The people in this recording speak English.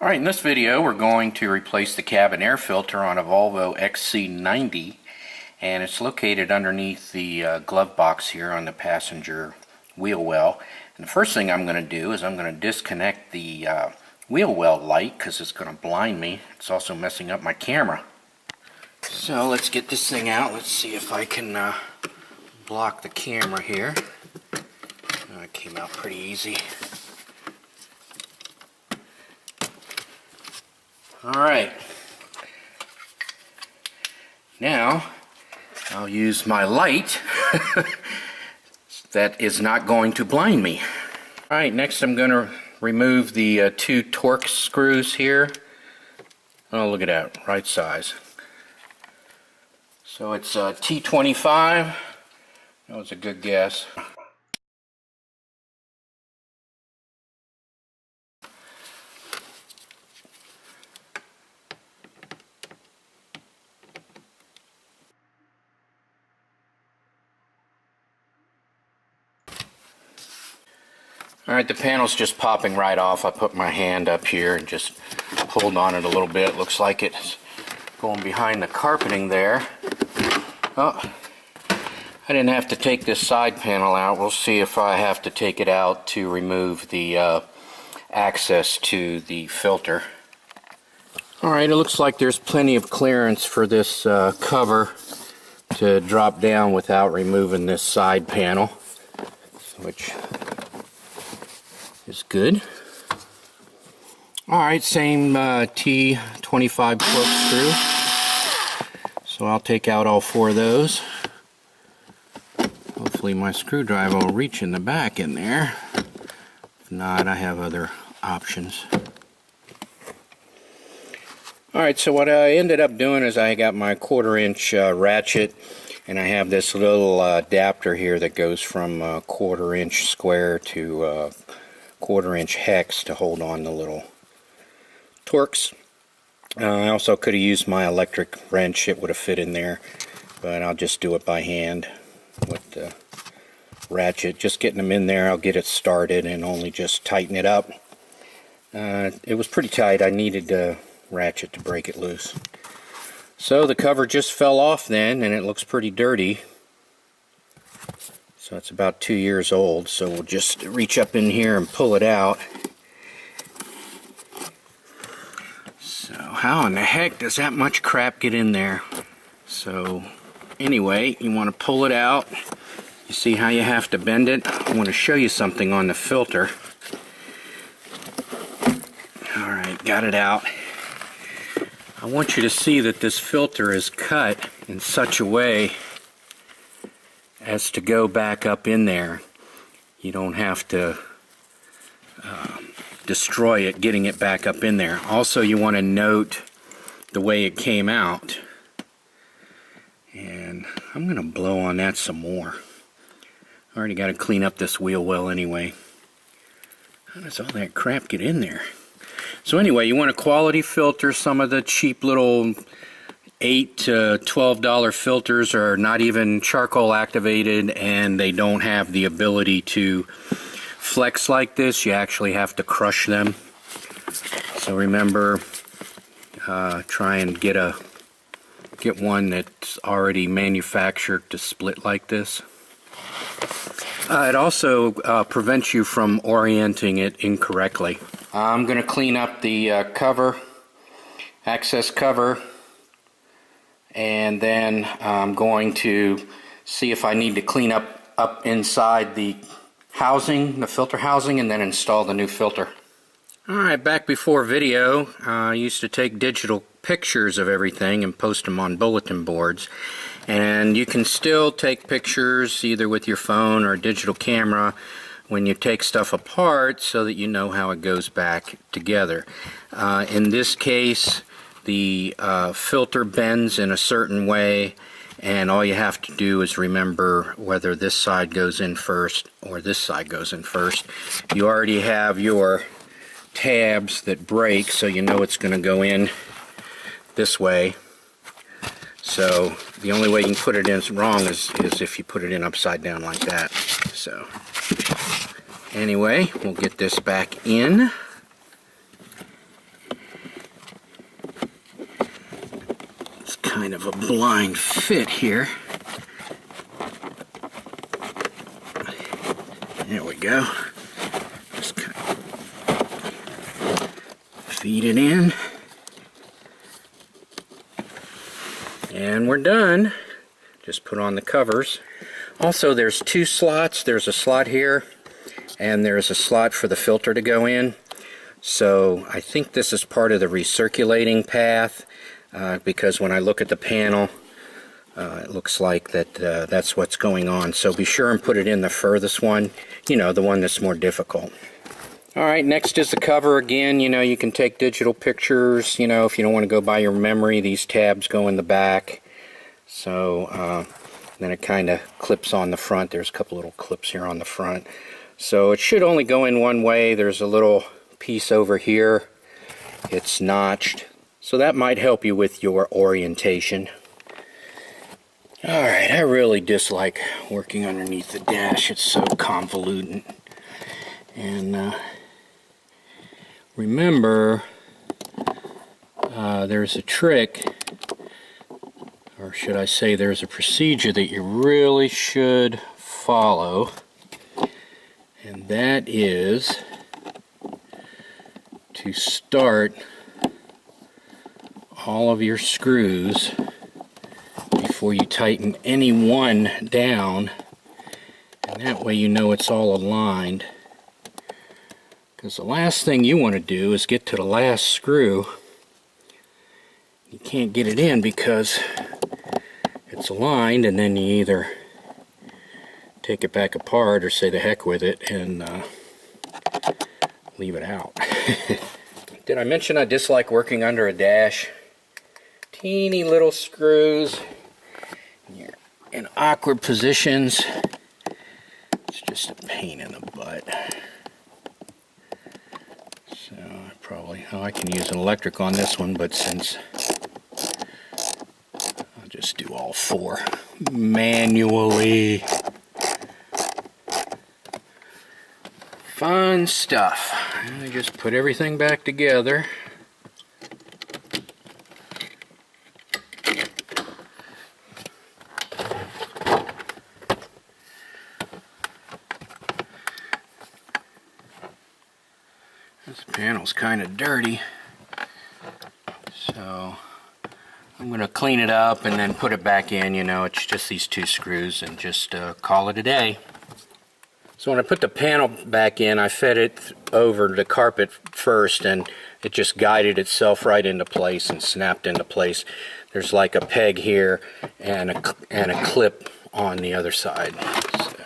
Alright, in this video we're going to replace the cabin air filter on a Volvo XC90, and it's located underneath the glove box here on the passenger wheel well. And the first thing I'm going to do is I'm going to disconnect the wheel well light because it's going to blind me. It's also messing up my camera. So let's get this thing out. Let's see if I can block the camera here. It came out pretty easy. Alright, now I'll use my light that is not going to blind me. Alright, next I'm going to remove the two Torx screws here. Oh, look at that, right size. So it's T25. That was a good guess. Alright, the panel's just popping right off. I put my hand up here and just pulled on it a little bit. Looks like it's going behind the carpeting there. Oh, I didn't have to take this side panel out. We'll see if I have to take it out to remove the access to the filter. Alright, it looks like there's plenty of clearance for this cover to drop down without removing this side panel, which is good. Alright, same T25 corkscrew. So I'll take out all four of those. Hopefully my screwdriver will reach in the back in there. If not, I have other options. Alright, so what I ended up doing is I got my 1/4-inch ratchet, and I have this little adapter here that goes from 1/4-inch square to 1/4-inch hex to hold on the little Torx. I also could have used my electric wrench. It would have fit in there, but I'll just do it by hand with the ratchet. Just getting them in there, I'll get it started and only just tighten it up. It was pretty tight. I needed a ratchet to break it loose. So the cover just fell off then, and it looks pretty dirty. So it's about 2 years old, so we'll just reach up in here and pull it out. So how in the heck does that much crap get in there? So anyway, you want to pull it out. You see how you have to bend it? I want to show you something on the filter. Alright, got it out. I want you to see that this filter is cut in such a way as to go back up in there. You don't have to destroy it getting it back up in there. Also, you want to note the way it came out. And I'm going to blow on that some more. I already got to clean up this wheel well anyway. How does all that crap get in there? So anyway, you want a quality filter. Some of the cheap little $8 to $12 filters are not even charcoal activated, and they don't have the ability to flex like this. You actually have to crush them. So remember, try and get one that's already manufactured to split like this. It also prevents you from orienting it incorrectly. I'm going to clean up the cover, access cover, and then I'm going to see if I need to clean up inside the housing, the filter housing, and then install the new filter. Alright, back before video, I used to take digital pictures of everything and post them on bulletin boards. And you can still take pictures either with your phone or a digital camera when you take stuff apart so that you know how it goes back together. In this case, the filter bends in a certain way, and all you have to do is remember whether this side goes in first or this side goes in first. You already have your tabs that break, so you know it's going to go in this way. So the only way you can put it in wrong is if you put it in upside down like that. So anyway, we'll get this back in. kind of a blind fit here. There we go. Just kind of feed it in. And we're done. Just put on the covers. Also, there's two slots. There's a slot here, and there's a slot for the filter to go in. So I think this is part of the recirculating path, because when I look at the panel, it looks like that's what's going on. So be sure and put it in the furthest one, you know, the one that's more difficult. Alright, next is the cover again. You know, you can take digital pictures, you know, if you don't want to go by your memory. These tabs go in the back. So then it kind of clips on the front. There's a couple little clips here on the front. So it should only go in one way. There's a little piece over here. It's notched. So that might help you with your orientation. Alright, I really dislike working underneath the dash. It's so convoluted. And remember, there's a trick, or should I say there's a procedure that you really should follow, and that is to start all of your screws before you tighten any one down, and that way you know it's all aligned. Because the last thing you want to do is get to the last screw. You can't get it in because it's aligned, and then you either take it back apart or say the heck with it and leave it out. Did I mention I dislike working under a dash? Teeny little screws. You're in awkward positions. It's just a pain in the butt. So I probably, I can use an electric on this one, but since I'll just do all four manually. Fun stuff. And I just put everything back together. This panel's kind of dirty, so I'm going to clean it up and then put it back in. You know, it's just these two screws, and just call it a day. So when I put the panel back in, I fed it over the carpet first, and it just guided itself right into place and snapped into place. There's like a peg here and a clip on the other side. So